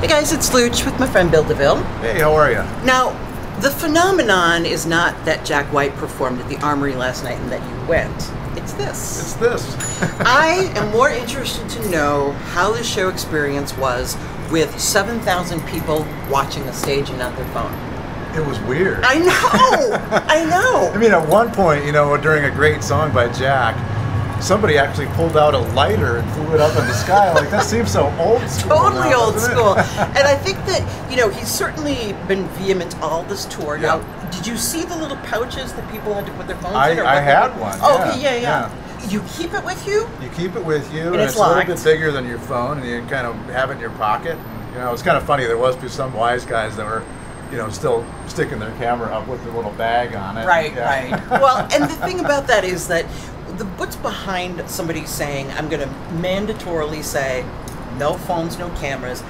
Hey guys, it's Looch with my friend Bill DeVille. Hey, how are you? Now, the phenomenon is not that Jack White performed at the Armory last night and that you went. It's this. It's this. I am more interested to know how the show experience was with 7,000 people watching the stage and not their phone. It was weird. I know! I know! I mean, at one point, you know, during a great song by Jack, somebody actually pulled out a lighter and threw it up in the sky. Like, that seems so old school. Totally now, old doesn't it? school. And I think that, you know, he's certainly been vehement all this tour. Yeah. Now, did you see the little pouches that people had to put their phones in? I had one. Oh, yeah, okay, yeah. You keep it with you? You keep it with you, And it's a little locked. bit bigger than your phone, and you can kind of have it in your pocket. And, you know, it's kind of funny. There was some wise guys that were, you know, still sticking their camera up with the little bag on it. Right, Yeah. right. Well, and the thing about that is that what's behind somebody saying, I'm going to mandatorily say, no phones, no cameras.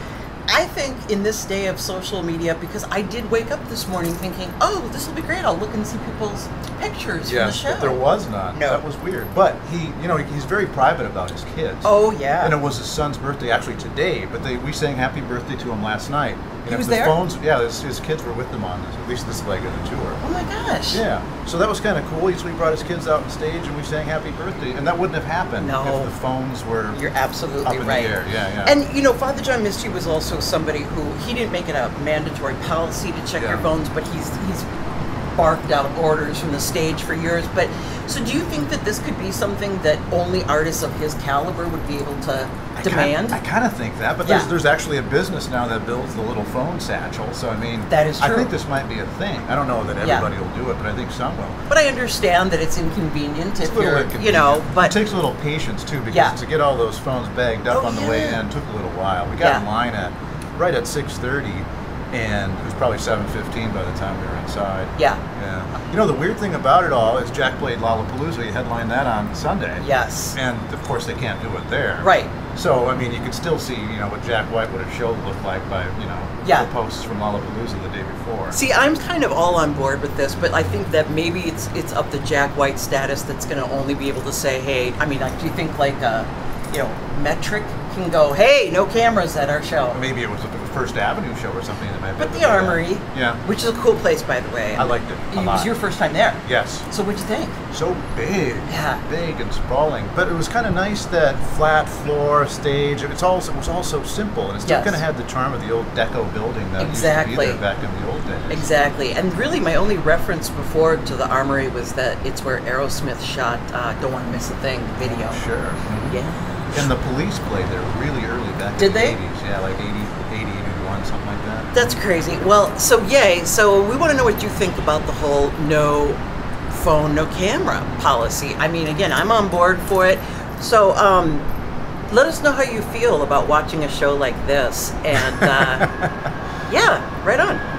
I think in this day of social media, because I did wake up this morning thinking, oh, this will be great. I'll look and see people's pictures from the show. But there was none. No. That was weird. But he, you know, he's very private about his kids. Oh, yeah. And it was his son's birthday actually today, but we sang happy birthday to him last night. You know, was the there? Phones, yeah, his kids were with him on this, at least this leg of the tour. Oh my gosh. Yeah, so that was kind of cool. He brought his kids out on stage and we sang happy birthday, and that wouldn't have happened No. if the phones were You're absolutely up in right. the air. Yeah, yeah. And you know, Father John Misty was also somebody who he didn't make it a mandatory policy to check your phones, but he's barked out orders from the stage for years. But so, do you think that this could be something that only artists of his caliber would be able to demand? I kind of think that, but there's actually a business now that builds the little phone satchel. So I mean, that is true. I think this might be a thing. I don't know that everybody will do it, but I think some will. But I understand that it's inconvenient if you're, inconvenient. you know. But it takes a little patience too, because to get all those phones bagged up on the way in took a little while. We got in line right at 6:30, and it was probably 7:15 by the time we were inside. Yeah. You know, the weird thing about it all is Jack played Lollapalooza. He headlined that on Sunday. Yes. And of course they can't do it there. Right. So I mean, you could still see, you know, what Jack White would have showed looked like by, you know, the posts from Lollapalooza the day before. See, I'm kind of all on board with this, but I think that maybe it's up to Jack White's status that's going to only be able to say, hey, I mean, do you think like you know, Metric can go, hey, no cameras at our show? Maybe it was a First Avenue show or something that might be. But the Armory, which is a cool place, by the way. I liked it a lot. It was your first time there. Yes. So what'd you think? So big. Yeah. Big and sprawling. But it was kind of nice, that flat floor stage. It was all so simple, and it still kind of had the charm of the old deco building that used to be there back in the old days. Exactly. And really, my only reference before to the Armory was that it's where Aerosmith shot Don't Want to Miss a Thing video. Sure. Mm-hmm. Yeah. And the Police played there really early back in the 80s. Yeah, like 80, 81, something like that. That's crazy. Well, so yay. So we want to know what you think about the whole no phone, no camera policy. I mean, again, I'm on board for it. So let us know how you feel about watching a show like this. And yeah, right on.